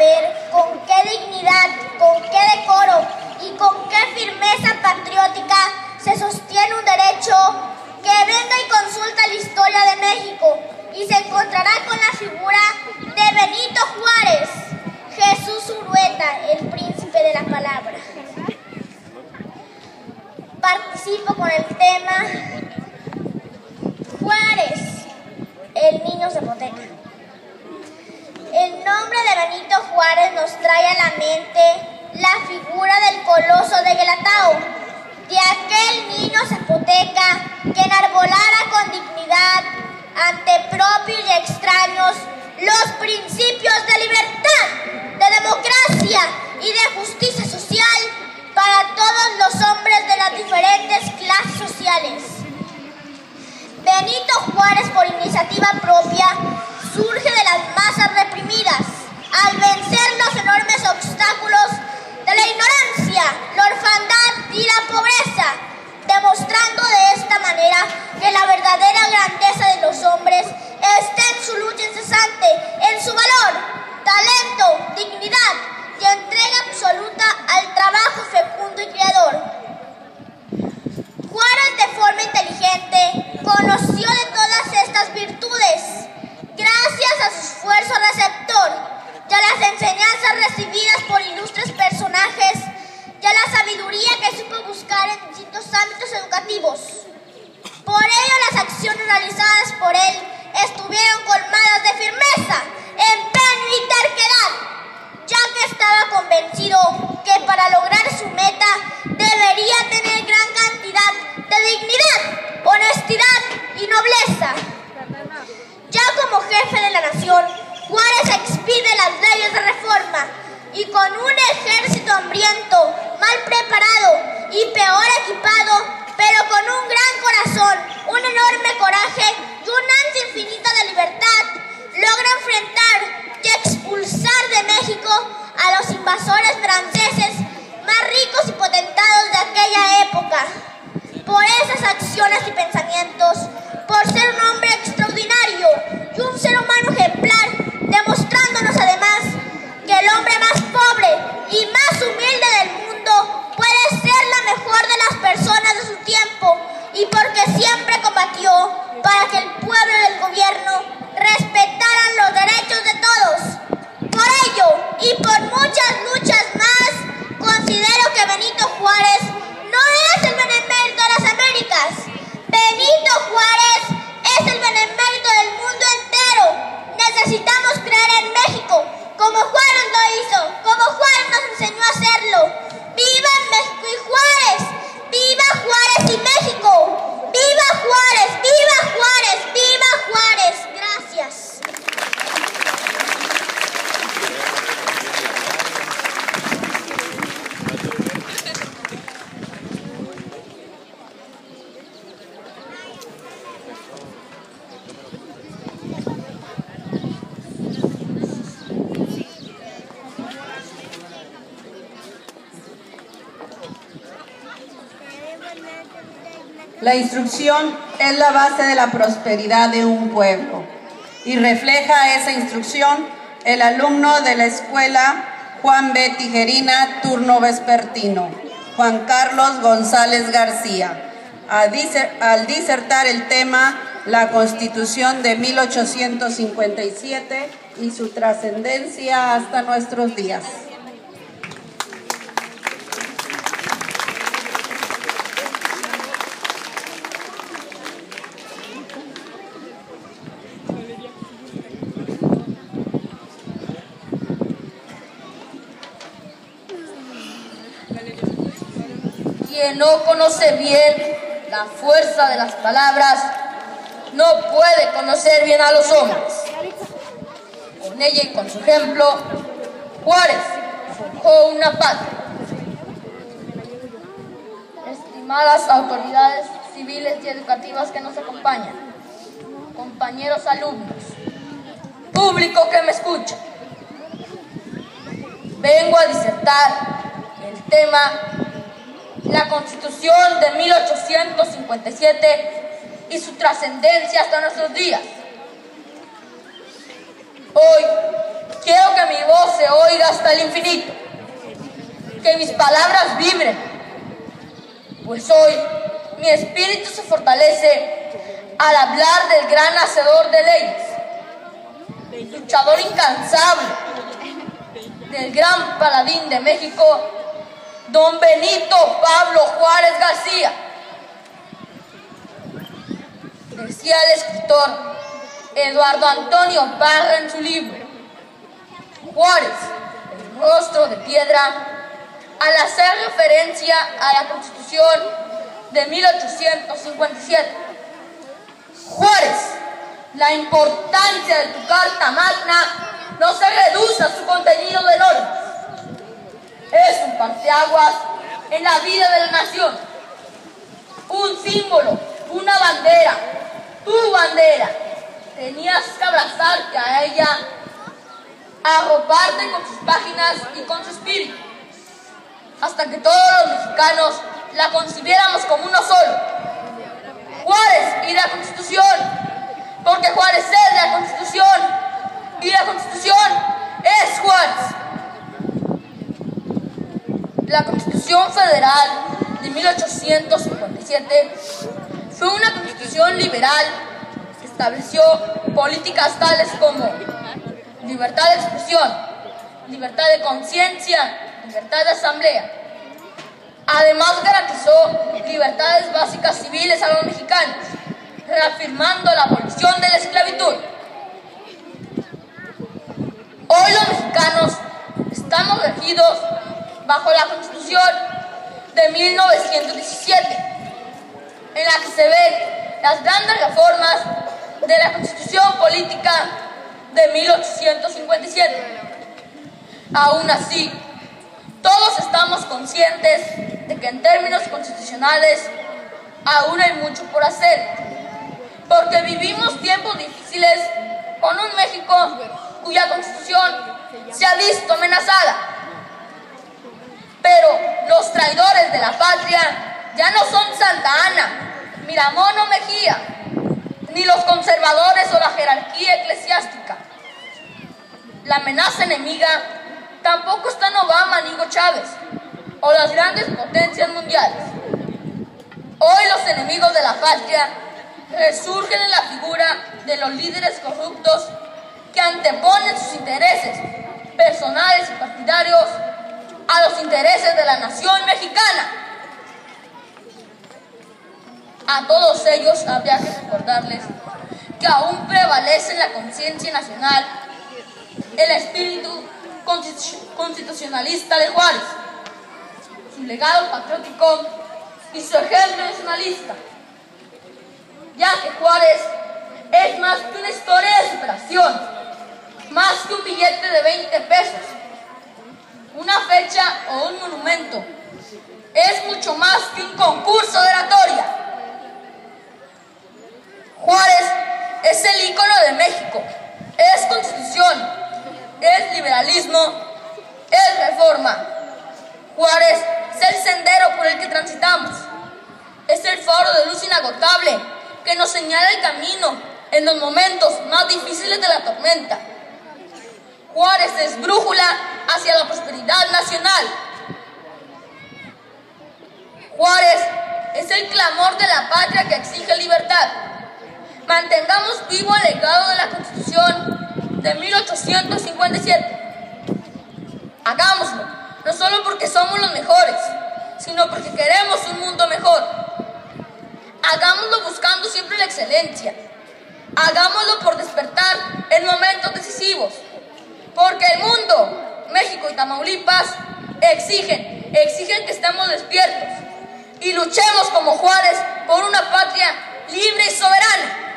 saber con qué dignidad, con qué decoro y con qué firmeza patriótica se sostiene un derecho, que venga y consulta la historia de México y se encontrará con la figura de Benito Juárez, Jesús Urueta, el príncipe de la palabra. Participo con el tema Juárez, el niño zapoteca. El nombre de Benito Juárez nos trae a la mente la figura del coloso de Guelatao, de aquel niño zapoteca que enarbolara con dignidad ante propios y extraños los principios de libertad, de democracia y de justicia social para todos los hombres de las diferentes clases sociales. Benito Juárez, por iniciativa propia, surge de las masas reprimidas al vencer los enormes obstáculos de la ignorancia, la orfandad y la pobreza, demostrando de esta manera que la verdadera grandeza de los hombres está en su lucha incesante, en su valor, talento, dignidad y entrega absoluta al trabajo fecundo y creador. Juárez, de forma inteligente, conoció de todas estas virtudes gracias a su esfuerzo receptor y a las enseñanzas recibidas por ilustres personajes y a la sabiduría que supo buscar en distintos ámbitos educativos. Por ello, las acciones realizadas por él estuvieron colmadas de firmeza, empeño y terquedad, ya que estaba convencido que para lograr su meta debería tener gran cantidad de dignidad, honestidad y nobleza. Ya como jefe de la nación, Juárez expide las leyes de reforma y con un ejército hambriento, mal preparado y peor equipado, pero con un gran corazón, un enorme coraje y un ansia infinita de libertad, logra enfrentar y expulsar de México a los invasores franceses más ricos y potentados de aquella época. Por esas acciones y pensamientos, por ser un hombre extraordinario y un ser humano ejemplar, demostrándonos además que el hombre más pobre y más humilde del mundo puede ser la mejor de las personas de su tiempo, y porque siempre combatió para que el pueblo y el gobierno respetaran los derechos de todos. Por ello y por muchas luchas más, considero que Benito Juárez no es el benemérito de las Américas. Benito Juárez es el benemérito del mundo entero. Necesitamos creer en México, como Juárez lo hizo, como Juárez nos enseñó a hacerlo. ¡Viva México y Juárez! ¡Viva Juárez y México! ¡Viva Juárez! ¡Viva Juárez! ¡Viva Juárez! Gracias. La instrucción es la base de la prosperidad de un pueblo y refleja esa instrucción el alumno de la escuela Juan B. Tijerina, turno vespertino, Juan Carlos González García, al disertar el tema La Constitución de 1857 y su trascendencia hasta nuestros días. Quien no conoce bien la fuerza de las palabras, no puede conocer bien a los hombres. Con ella y con su ejemplo, Juárez forjó una patria. Estimadas autoridades civiles y educativas que nos acompañan, compañeros alumnos, público que me escucha, vengo a disertar el tema La Constitución de 1857 y su trascendencia hasta nuestros días. Hoy quiero que mi voz voz se oiga hasta el infinito, que mis palabras vibren, pues hoy mi espíritu se fortalece al hablar del gran hacedor de leyes, luchador incansable, del gran paladín de México, don Benito Pablo Juárez García. Decía el escritor Eduardo Antonio Parra en su libro Juárez, el rostro de piedra, al hacer referencia a la Constitución de 1857. Juárez, la importancia de tu Carta Magna no se reduce a su contenido de normas. Es un parteaguas en la vida de la nación, un símbolo, una bandera, tu bandera. Tenías que abrazarte a ella, arroparte con sus páginas y con su espíritu, hasta que todos los mexicanos la concibiéramos como uno solo. Juárez y la Constitución, porque Juárez es la Constitución y la Constitución es Juárez. La Constitución Federal de 1857 fue una constitución liberal que estableció políticas tales como libertad de expresión, libertad de conciencia, libertad de asamblea. Además garantizó libertades básicas civiles a los mexicanos, reafirmando la abolición de la esclavitud. Hoy los mexicanos estamos regidos bajo la Constitución de 1917, en la que se ven las grandes reformas de la Constitución Política de 1857. Aún así, todos estamos conscientes de que en términos constitucionales aún hay mucho por hacer, porque vivimos tiempos difíciles con un México cuya Constitución se ha visto amenazada. Pero los traidores de la patria ya no son Santa Anna, Miramón o Mejía, ni los conservadores o la jerarquía eclesiástica. La amenaza enemiga tampoco está en Obama ni Hugo Chávez o las grandes potencias mundiales. Hoy los enemigos de la patria resurgen en la figura de los líderes corruptos que anteponen sus intereses personales y partidarios a los intereses de la nación mexicana. A todos ellos habría que recordarles que aún prevalece en la conciencia nacional el espíritu constitucionalista de Juárez, su legado patriótico y su ejemplo nacionalista, ya que Juárez es más que una historia de superación, más que un billete de 20 pesos, una fecha o un monumento. Es mucho más que un concurso de oratoria. Juárez es el ícono de México, es constitución, es liberalismo, es reforma. Juárez es el sendero por el que transitamos, es el faro de luz inagotable que nos señala el camino en los momentos más difíciles de la tormenta. Juárez es brújula hacia la prosperidad nacional. Juárez es el clamor de la patria que exige libertad. Mantengamos vivo el legado de la Constitución de 1857. Hagámoslo, no solo porque somos los mejores, sino porque queremos un mundo mejor. Hagámoslo buscando siempre la excelencia. Hagámoslo por despertar en momentos decisivos. Porque el mundo, México y Tamaulipas exigen que estemos despiertos y luchemos como Juárez por una patria libre y soberana.